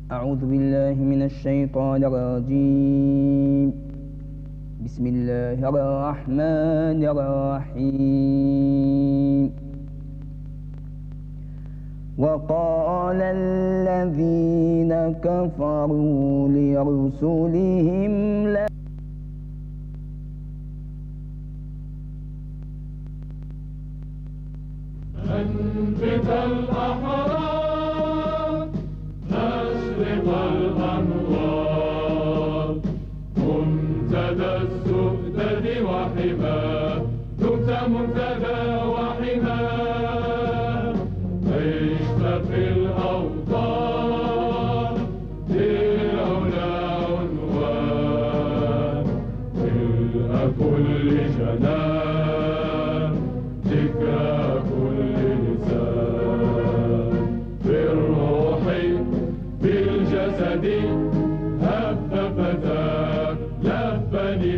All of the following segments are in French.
أعوذ بالله من الشيطان الرجيم. بسم الله الرحمن الرحيم. وقال الذين كفروا لرسلهم أنبت الأحرار نشرق الأنوار منتدى السؤدد وحماه دمت منتدى وحماه عشت في الأوطان للعلا عنوان ملء كل جنان ذكرى كل لسان بالروح بالجسد هب فتاك لبني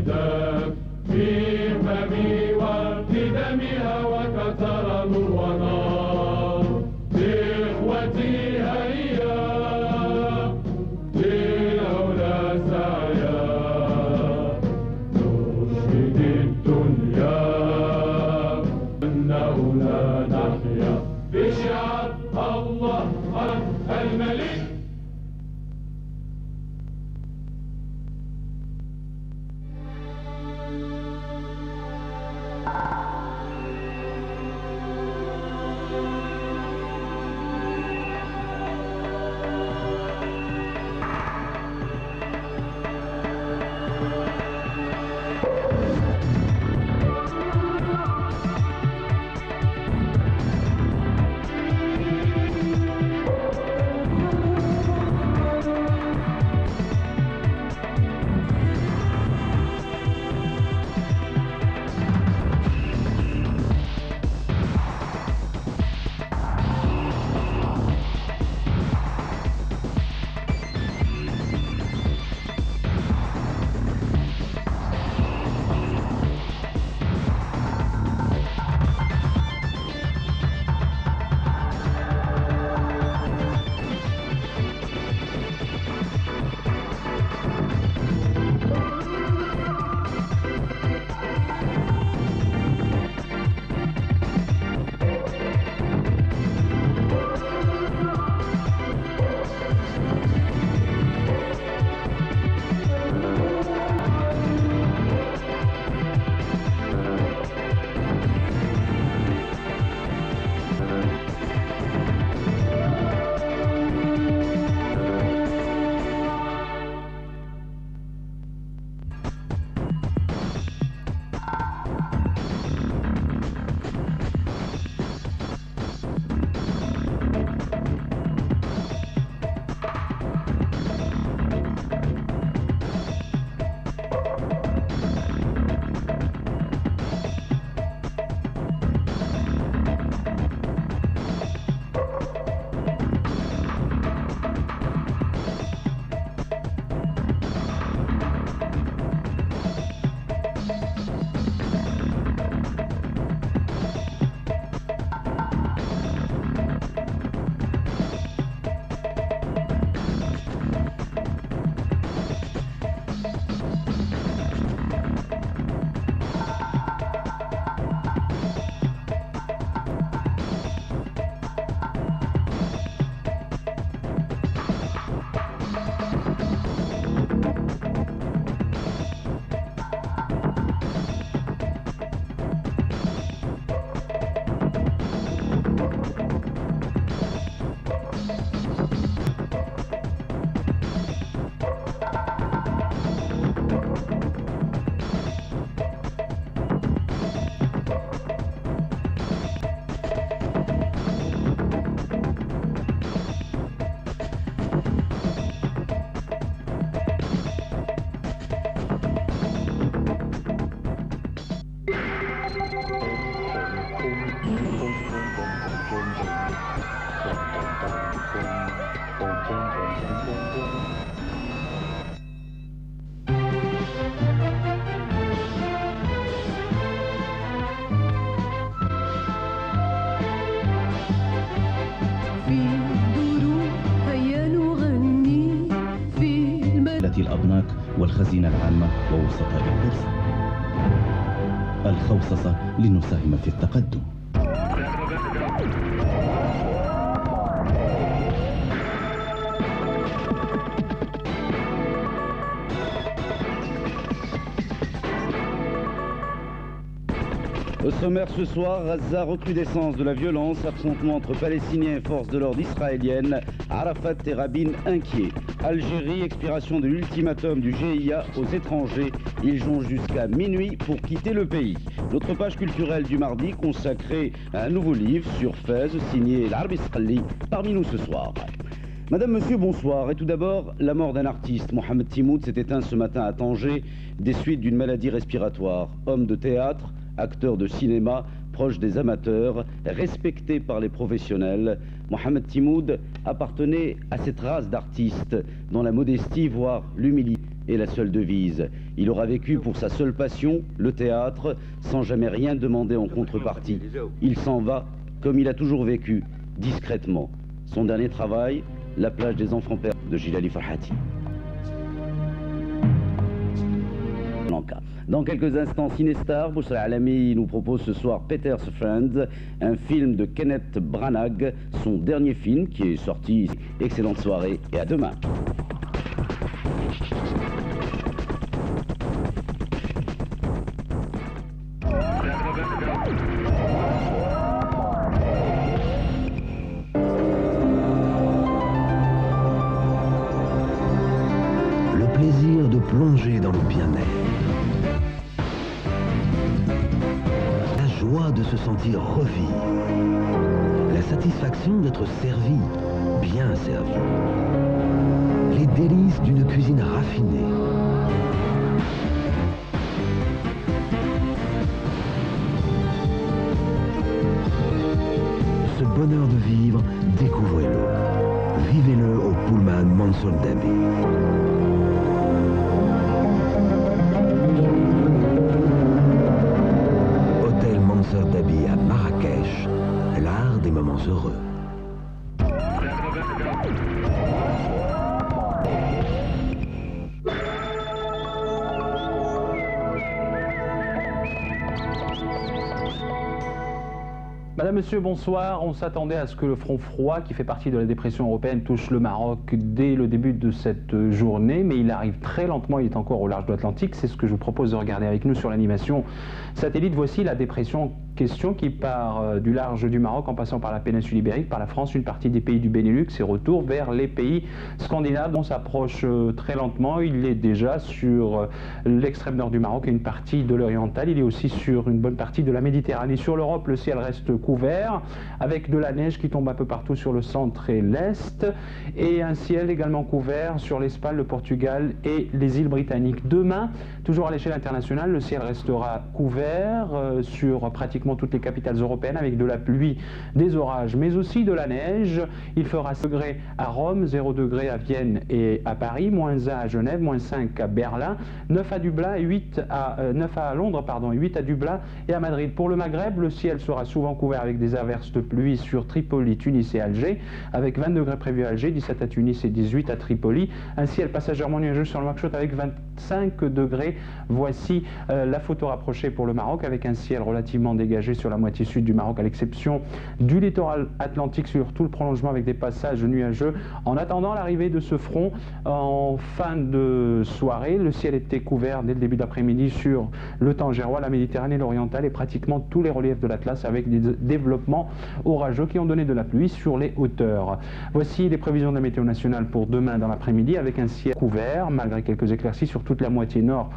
الأبناك والخزينة العامة ووسطاء البورصة. الخوصصة لنساهم في التقدم. Au sommaire ce soir, Gaza, recrudescence de la violence, affrontement entre Palestiniens et forces de l'ordre israéliennes, Arafat et Rabin inquiets. Algérie, expiration de l'ultimatum du GIA aux étrangers. Ils jonchent jusqu'à minuit pour quitter le pays. Notre page culturelle du mardi consacrée à un nouveau livre sur Fès, signé l'Arbi Sqalli, parmi nous ce soir. Madame, Monsieur, bonsoir. Et tout d'abord, la mort d'un artiste. Mohamed Timoud s'est éteint ce matin à Tanger des suites d'une maladie respiratoire. Homme de théâtre, acteur de cinéma, proche des amateurs, respecté par les professionnels, Mohamed Timoud appartenait à cette race d'artistes dont la modestie, voire l'humilité, est la seule devise. Il aura vécu pour sa seule passion, le théâtre, sans jamais rien demander en contrepartie. Il s'en va, comme il a toujours vécu, discrètement. Son dernier travail, La plage des enfants perdus de Gilali Farhati. Dans quelques instants, Cinestar, Boussra Alami nous propose ce soir Peter's Friends, un film de Kenneth Branagh, son dernier film qui est sorti. Excellente soirée et à demain. Le plaisir de plonger dans le bien-être. Joie de se sentir revivre, la satisfaction d'être servi, bien servi, les délices d'une cuisine raffinée. Ce bonheur de vivre, découvrez-le. Vivez-le au Pullman Mansour Dabi. Mansour Dabi à Marrakech, l'art des moments heureux. Madame, Monsieur, bonsoir. On s'attendait à ce que le front froid, qui fait partie de la dépression européenne, touche le Maroc dès le début de cette journée, mais il arrive très lentement, il est encore au large de l'Atlantique. C'est ce que je vous propose de regarder avec nous sur l'animation satellite. Voici la dépression en question qui part du large du Maroc en passant par la péninsule ibérique, par la France, une partie des pays du Benelux et retour vers les pays scandinaves. On s'approche très lentement. Il est déjà sur l'extrême nord du Maroc et une partie de l'oriental. Il est aussi sur une bonne partie de la Méditerranée. Sur l'Europe, le ciel reste couvert avec de la neige qui tombe un peu partout sur le centre et l'est et un ciel également couvert sur l'Espagne, le Portugal et les îles britanniques. Demain, toujours à l'échelle internationale, le ciel restera couvert sur pratiquement toutes les capitales européennes avec de la pluie, des orages mais aussi de la neige. Il fera 6 degrés à Rome, 0 degrés à Vienne et à Paris, -1 à Genève, -5 à Berlin, 9 à Dublin, 9 à Londres, pardon, 8 à Dublin et à Madrid. Pour le Maghreb, le ciel sera souvent couvert avec des averses de pluie sur Tripoli, Tunis et Alger, avec 20 degrés prévus à Alger, 17 à Tunis et 18 à Tripoli. Un ciel passagèrement nuageux sur le Nouakchott avec 25 degrés. Voici la photo rapprochée pour le Maroc avec un ciel relativement dégagé sur la moitié sud du Maroc, à l'exception du littoral atlantique sur tout le prolongement avec des passages nuageux. En attendant l'arrivée de ce front en fin de soirée, le ciel était couvert dès le début d'après-midi sur le Tangérois, la Méditerranée, l'orientale et pratiquement tous les reliefs de l'Atlas avec des développements orageux qui ont donné de la pluie sur les hauteurs. Voici les prévisions de la météo nationale pour demain dans l'après-midi avec un ciel couvert malgré quelques éclaircies sur toute la moitié nord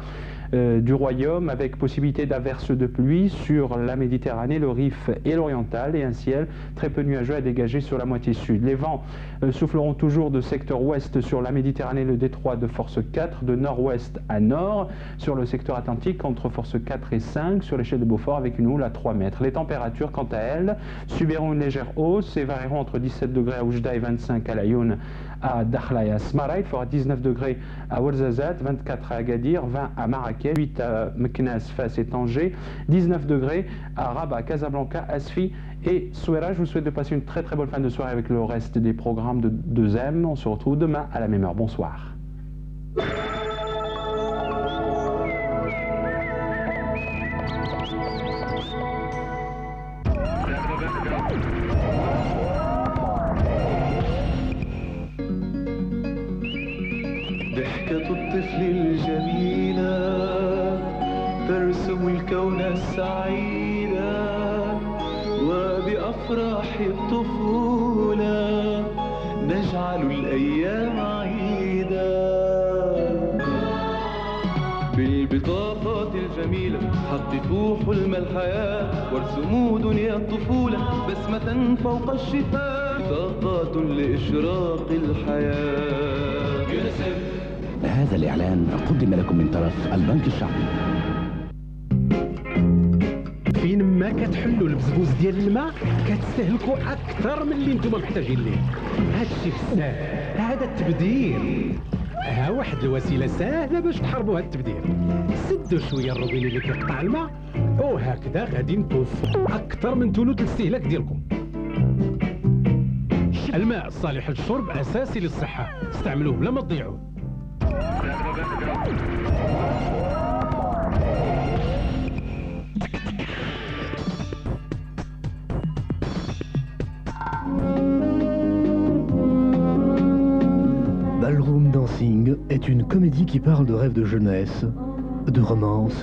du royaume avec possibilité d'averses de pluie sur la Méditerranée, le Rif et l'oriental et un ciel très peu nuageux à dégager sur la moitié sud. Les vents souffleront toujours de secteur ouest sur la Méditerranée, le détroit de force 4, de nord-ouest à nord sur le secteur atlantique entre force 4 et 5 sur l'échelle de Beaufort avec une houle à 3 mètres. Les températures quant à elles subiront une légère hausse et varieront entre 17 degrés à Oujda et 25 à Laayoune, à Dakhla et à Smara. Il fera 19 degrés à Ouarzazate, 24 à Agadir, 20 à Marrakech, 8 à Meknès, Fès et Tanger, 19 degrés à Rabat, Casablanca, Asfi et Souera. Je vous souhaite de passer une très bonne fin de soirée avec le reste des programmes de 2M. On se retrouve demain à la même heure. Bonsoir. الطفل الجميلة ترسم الكون السعيدة وبأفراح الطفولة نجعل الأيام عيدة بالبطاقات الجميلة حققوا حلم الحياة وارسموا دنيا الطفولة بسمة فوق الشفاه بطاقات لإشراق الحياة. هذا الإعلان قدم لكم من طرف البنك الشعبي. فين ما كتحلوا البزبوز ديال الماء كتستهلكوا اكثر من اللي نتوما محتاجين ليه. هادشي بزاف، هذا التبديل. ها واحد الوسيله سهله باش تحاربوا هاد التبديل. سدوا شويه الروبيني اللي كيقطع الماء وهكذا غادي نتوفروا اكثر من ثلث الاستهلاك ديالكم. الماء الصالح للشرب اساسي للصحه، استعملوه بلا ما تضيعوه. Ballroom Dancing est une comédie qui parle de rêves de jeunesse, de romance